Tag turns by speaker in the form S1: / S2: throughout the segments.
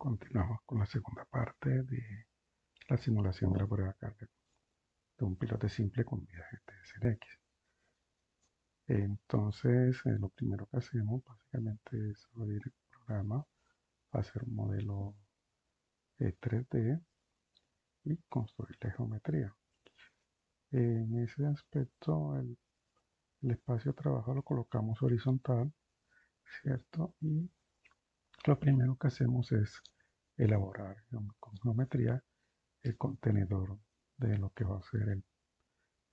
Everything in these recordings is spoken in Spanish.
S1: Continuamos con la segunda parte de la simulación de la prueba de carga de un pilote simple con vía GTSLX. Entonces, lo primero que hacemos básicamente es abrir el programa, hacer un modelo 3D y construir la geometría. En ese aspecto, el espacio de trabajo lo colocamos horizontal, ¿cierto? Y lo primero que hacemos es elaborar con geometría el contenedor de lo que va a ser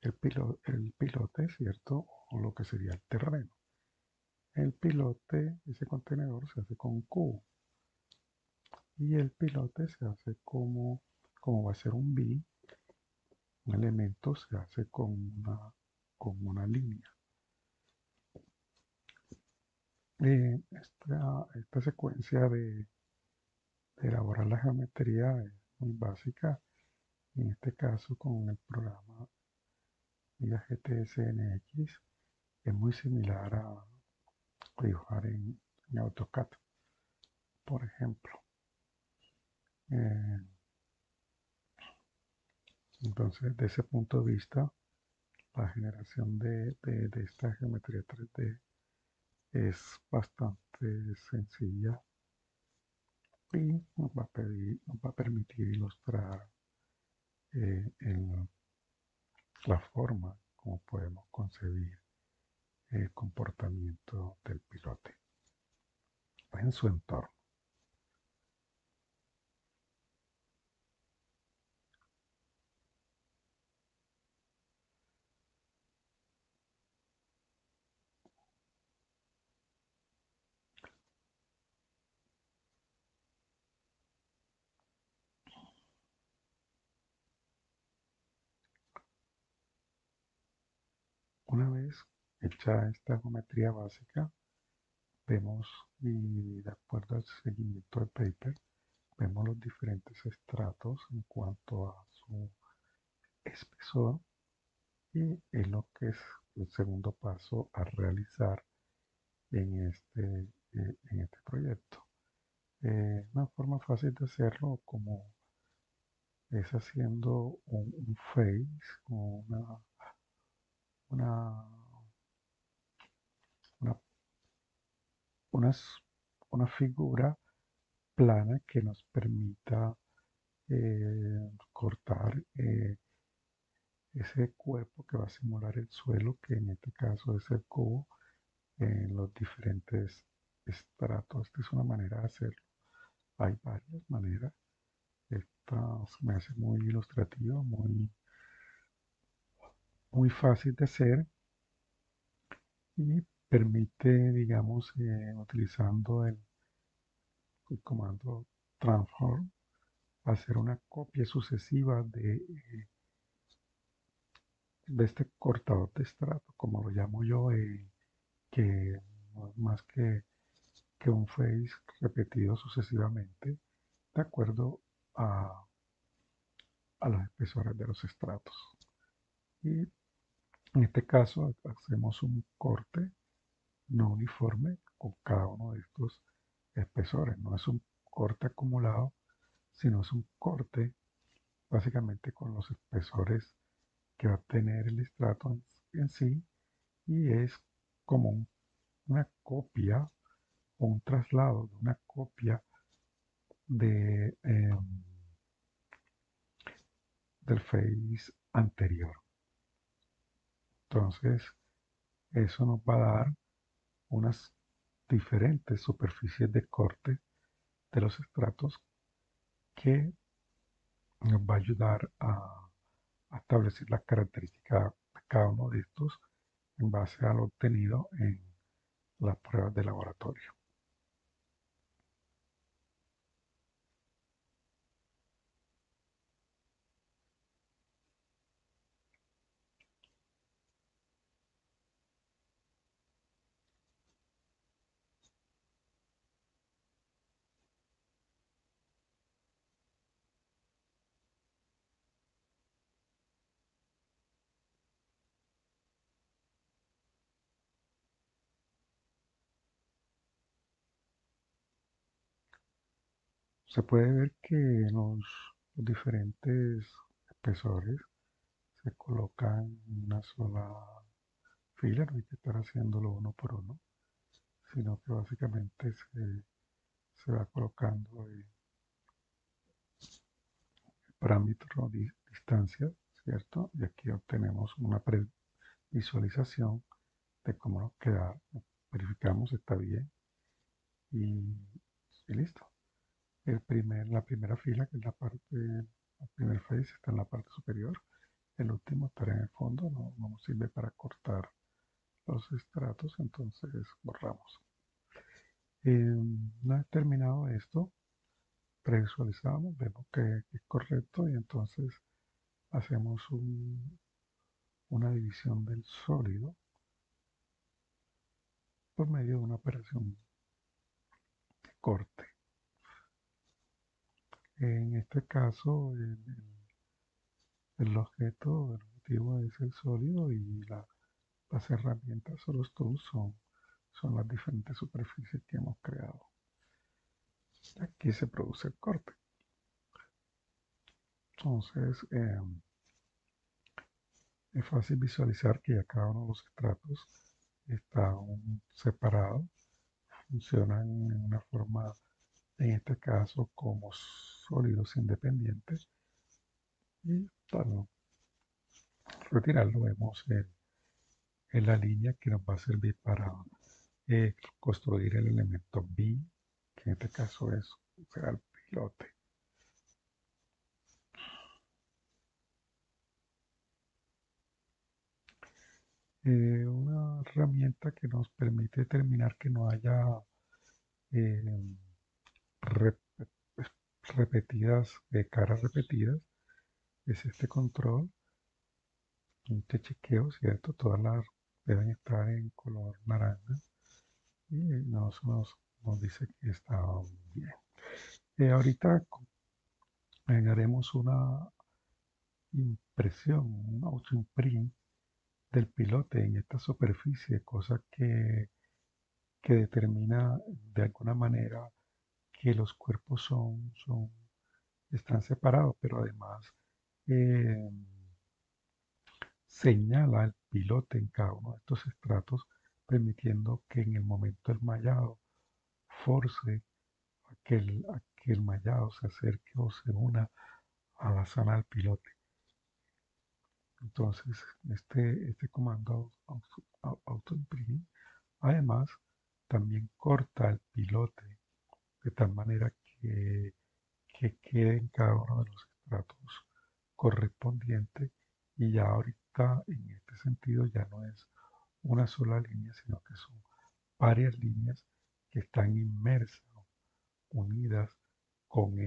S1: el pilote, ¿cierto? O lo que sería el terreno. El pilote, ese contenedor se hace con un cubo y el pilote se hace como va a ser un B, un elemento se hace con una línea. Esta secuencia de elaborar la geometría es muy básica. En este caso, con el programa vía GTSNX, es muy similar a dibujar en AutoCAD, por ejemplo. Eh, entonces, desde ese punto de vista, la generación de esta geometría 3D es bastante sencilla y nos va a permitir ilustrar la forma como podemos concebir el comportamiento del pilote en su entorno. Una vez hecha esta geometría básica, vemos, y de acuerdo al seguimiento del paper, vemos los diferentes estratos en cuanto a su espesor y es lo que es el segundo paso a realizar en este proyecto. Una forma fácil de hacerlo como es haciendo un face, una, una, una, una figura plana que nos permita cortar ese cuerpo que va a simular el suelo, que en este caso es el cubo, en los diferentes estratos. Esta es una manera de hacerlo. Hay varias maneras. Esta se me hace muy ilustrativa, muy fácil de hacer y permite, digamos, utilizando el comando transform, hacer una copia sucesiva de este cortador de estrato, como lo llamo yo, que no es más que un face repetido sucesivamente de acuerdo a, a los espesores de los estratos. Y en este caso hacemos un corte no uniforme con cada uno de estos espesores. No es un corte acumulado, sino es un corte básicamente con los espesores que va a tener el estrato en sí y es como una copia o un traslado de una copia de, del face anterior. Entonces, eso nos va a dar unas diferentes superficies de corte de los estratos que nos va a ayudar a establecer las características de cada uno de estos en base a lo obtenido en las pruebas de laboratorio. Se puede ver que los diferentes espesores se colocan en una sola fila, no hay que estar haciéndolo uno por uno, sino que básicamente se va colocando el parámetro de distancia, ¿cierto? Y aquí obtenemos una visualización de cómo nos queda. Verificamos, está bien y listo. La primera fila, que es el primer face, está en la parte superior. El último estará en el fondo, no nos sirve para cortar los estratos, entonces borramos. Una vez terminado esto, previsualizamos, vemos que es correcto y entonces hacemos una división del sólido por medio de una operación de corte. En este caso, el objeto, el objetivo es el sólido y las herramientas o los tools son las diferentes superficies que hemos creado. Aquí se produce el corte. Entonces, es fácil visualizar que ya cada uno de los estratos está separado, funcionan en una forma, en este caso, como sólidos independientes. Y para retirarlo, vemos en la línea que nos va a servir para construir el elemento B, que en este caso será el pilote. Una herramienta que nos permite determinar que no haya eh, rep- caras repetidas es este control, este chequeo, ¿cierto? Todas las deben estar en color naranja y nos dice que está bien. Ahorita haremos una impresión, un autoimprint del pilote en esta superficie, cosa que determina de alguna manera que los cuerpos están separados, pero además eh, señala el pilote en cada uno de estos estratos, permitiendo que en el momento del mallado force a que el mallado se acerque o se una a la zona del pilote. Entonces, este comando autoimprimir, además, también corta el pilote de tal manera que quede en cada uno de los estratos correspondientes y ya ahorita en este sentido ya no es una sola línea, sino que son varias líneas que están inmersas, unidas con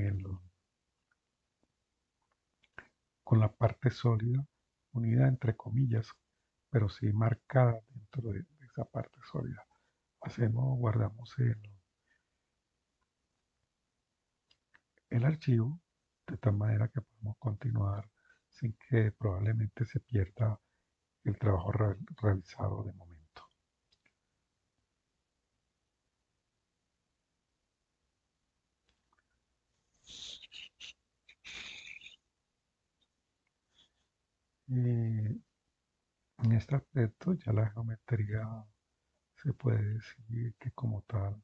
S1: con la parte sólida, unida entre comillas, pero sí marcada dentro de esa parte sólida. Guardamos el archivo de tal manera que podemos continuar sin que probablemente se pierda el trabajo realizado de momento. Eh, en este aspecto ya la geometría se puede decir que como tal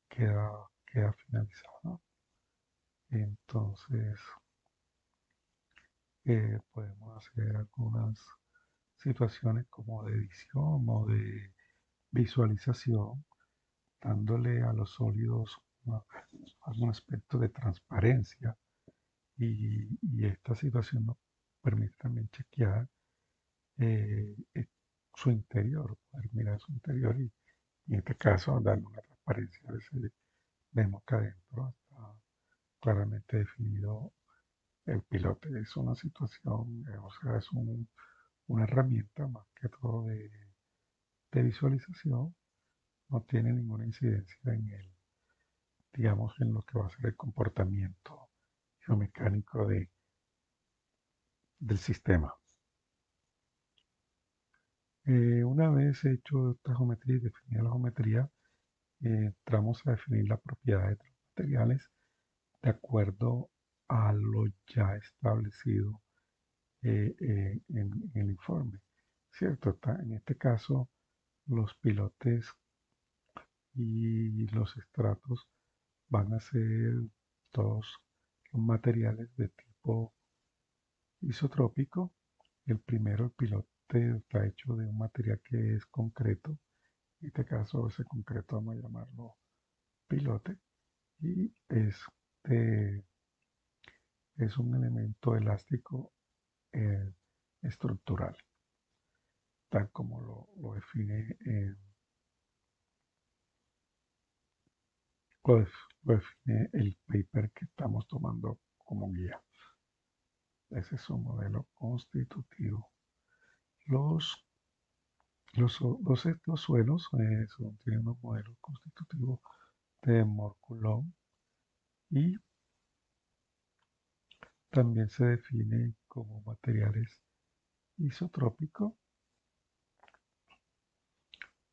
S1: queda finalizada. Entonces podemos hacer algunas situaciones como de edición o de visualización, dándole a los sólidos algún aspecto de transparencia y esta situación nos permite también chequear su interior, poder mirar su interior y en este caso darle una transparencia. A veces vemos que adentro está claramente definido el pilote. Es una situación, o sea, es una herramienta más que todo de visualización, no tiene ninguna incidencia digamos, en lo que va a ser el comportamiento geomecánico del sistema. Una vez hecho esta geometría y definida la geometría, entramos a definir las propiedades de los materiales de acuerdo a lo ya establecido en el informe. ¿Cierto? En este caso, los pilotes y los estratos van a ser todos los materiales de tipo isotrópico. El primero, el pilote, está hecho de un material que es concreto. En este caso, ese concreto vamos a llamarlo pilote. Y es un elemento elástico eh, estructural, tal como lo define, lo define el paper que estamos tomando como guía. Ese es un modelo constitutivo. Los, los suelos tienen unos modelos constitutivos de Morculón y también se define como materiales isotrópicos,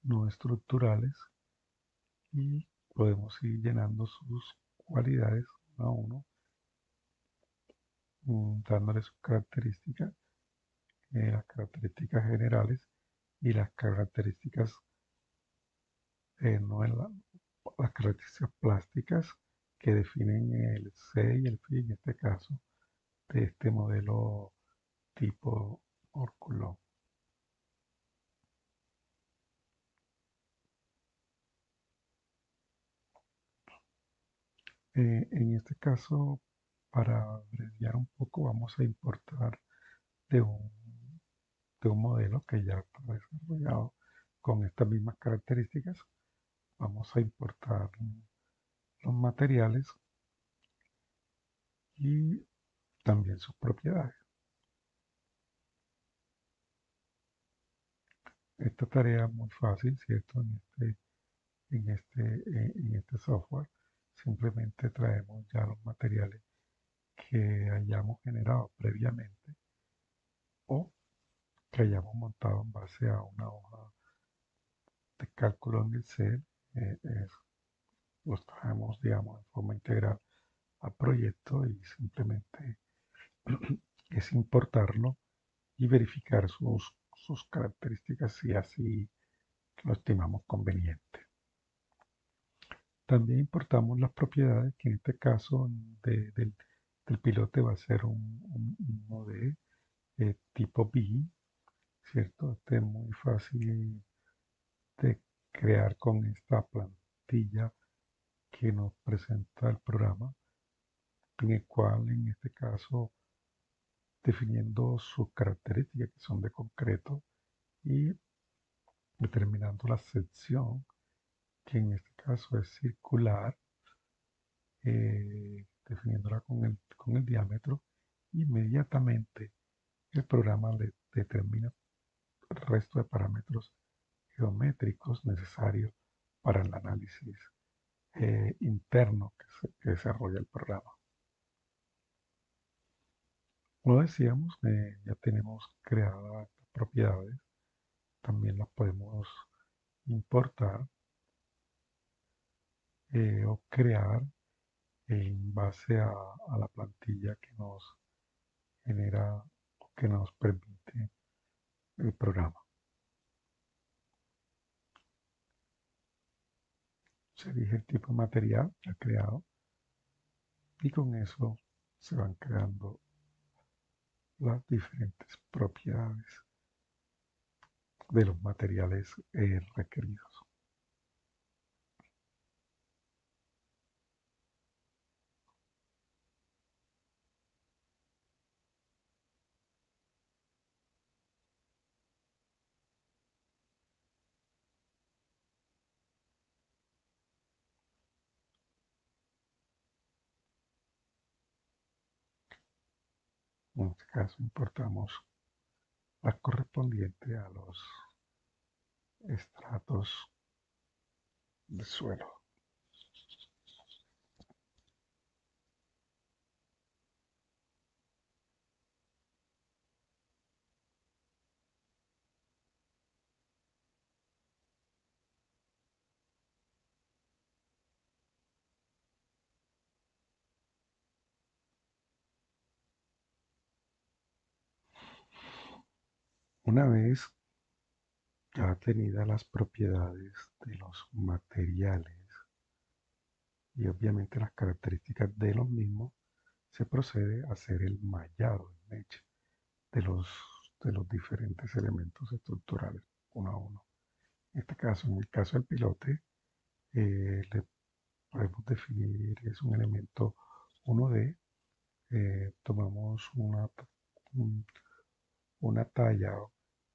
S1: no estructurales, y podemos ir llenando sus cualidades uno a uno, dándole sus características, las características generales y las características, no en las características plásticas que definen el C y el F, en este caso, de este modelo tipo Orculón. En este caso, para abreviar un poco, vamos a importar de un, de un modelo que ya está desarrollado con estas mismas características. Vamos a importar los materiales y también sus propiedades. Esta tarea es muy fácil, ¿cierto? En este software simplemente traemos ya los materiales que hayamos generado previamente o que hayamos montado en base a una hoja de cálculo en Excel. Los traemos, digamos, en forma integral al proyecto y simplemente es importarlo y verificar sus características si así lo estimamos conveniente. También importamos las propiedades, que en este caso del pilote va a ser uno de tipo B, ¿cierto? Este es muy fácil de crear con esta plantilla que nos presenta el programa, en el cual en este caso definiendo sus características que son de concreto y determinando la sección que en este caso es circular, definiéndola con el diámetro, inmediatamente el programa le determina el resto de parámetros geométricos necesarios para el análisis interno que desarrolla el programa. Como decíamos, ya tenemos creadas estas propiedades, también las podemos importar o crear en base a la plantilla que nos genera o que nos permite el programa. Se elige el tipo de material ya creado y con eso se van creando las diferentes propiedades de los materiales requeridos. En este caso importamos las correspondientes a los estratos de suelo. Una vez ya tenidas las propiedades de los materiales y obviamente las características de los mismos, se procede a hacer el mallado, el meche, de los diferentes elementos estructurales uno a uno. En este caso, en el caso del pilote, le podemos definir, es un elemento 1D, tomamos un- una talla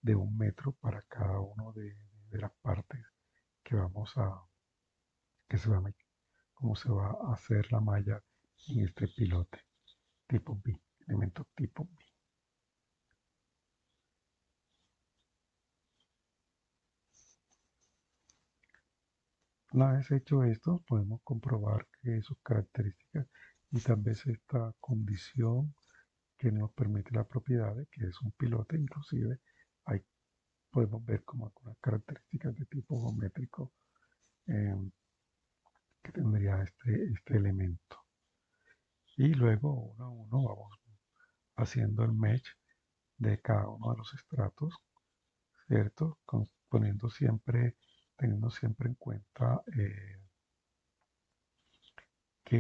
S1: de 1 metro para cada uno de las partes que vamos a, que se va a, cómo se va a hacer la malla en este pilote tipo B, elemento tipo B. Una vez hecho esto, podemos comprobar que sus características y tal vez esta condición que nos permite la propiedad de que es un pilote, inclusive ahí podemos ver como algunas características de tipo geométrico eh, que tendría este elemento. Y luego uno a uno vamos haciendo el mesh de cada uno de los estratos, ¿cierto? Poniendo siempre, teniendo siempre en cuenta que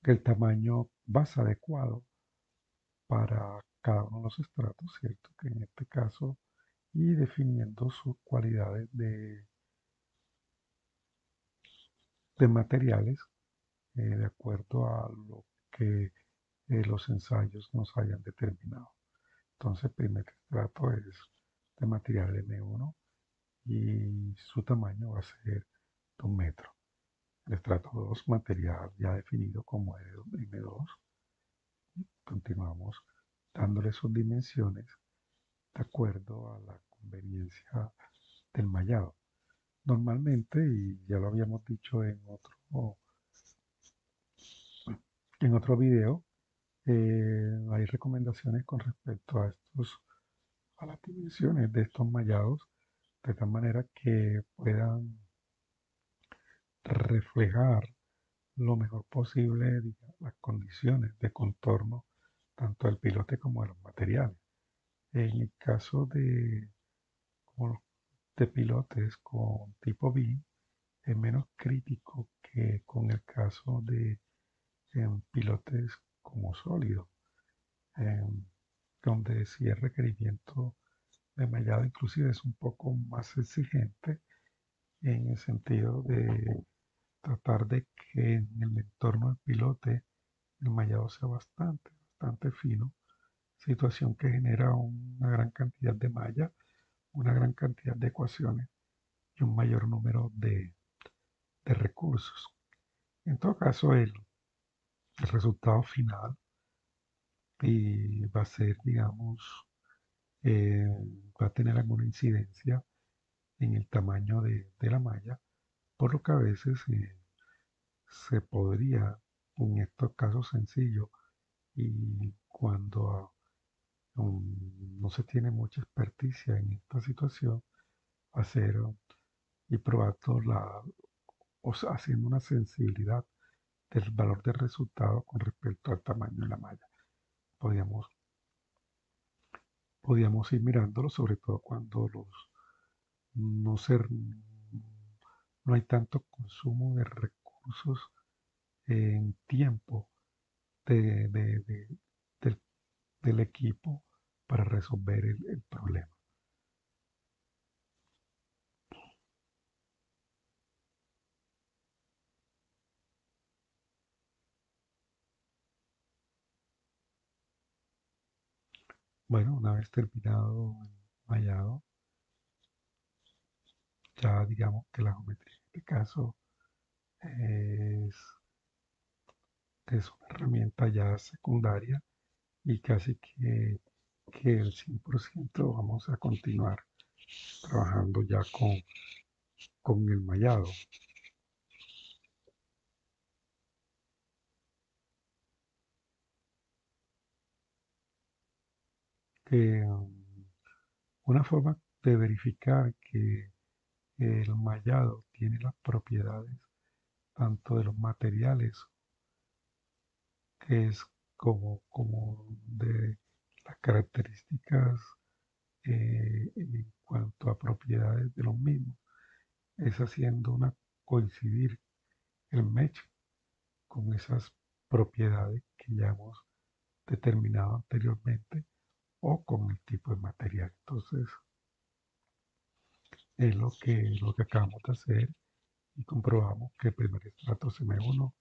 S1: que el tamaño más adecuado para cada uno de los estratos, ¿cierto? Que en este caso, y definiendo sus cualidades de materiales de acuerdo a lo que los ensayos nos hayan determinado. Entonces, el primer estrato es de material M1 y su tamaño va a ser de 1 metro. El estrato 2, material ya definido como M2. Continuamos dándole sus dimensiones de acuerdo a la conveniencia del mallado. Normalmente, y ya lo habíamos dicho en otro video, hay recomendaciones con respecto a las dimensiones de estos mallados, de tal manera que puedan reflejar lo mejor posible, digamos, las condiciones de contorno tanto del pilote como de los materiales. En el caso como de pilotes con tipo B, es menos crítico que con el caso de pilotes como sólido, em, donde sí el requerimiento de mallado inclusive es un poco más exigente en el sentido de tratar de que en el entorno del pilote el mallado sea bastante fino, situación que genera una gran cantidad de malla, una gran cantidad de ecuaciones y un mayor número de recursos. En todo caso, el resultado final va a ser, digamos, eh, va a tener alguna incidencia en el tamaño de la malla, por lo que a veces se podría, en estos casos sencillos, y cuando no se tiene mucha experticia en esta situación, hacer y probar o sea, haciendo una sensibilidad del valor del resultado con respecto al tamaño de la malla. Podríamos, podríamos ir mirándolo, sobre todo cuando no, ser, no hay tanto consumo de recursos en tiempo de, de- de- del, del equipo para resolver el problema. Bueno, una vez terminado el mallado, ya digamos que la geometría en este caso es, es una herramienta ya secundaria y casi que el 100% vamos a continuar trabajando ya con el mallado. Una forma de verificar que el mallado tiene las propiedades tanto de los materiales que es como de las características en cuanto a propiedades de los mismos, es haciendo una coincidir el match con esas propiedades que ya hemos determinado anteriormente o con el tipo de material. Entonces, es lo que acabamos de hacer y comprobamos que el primer estrato CM1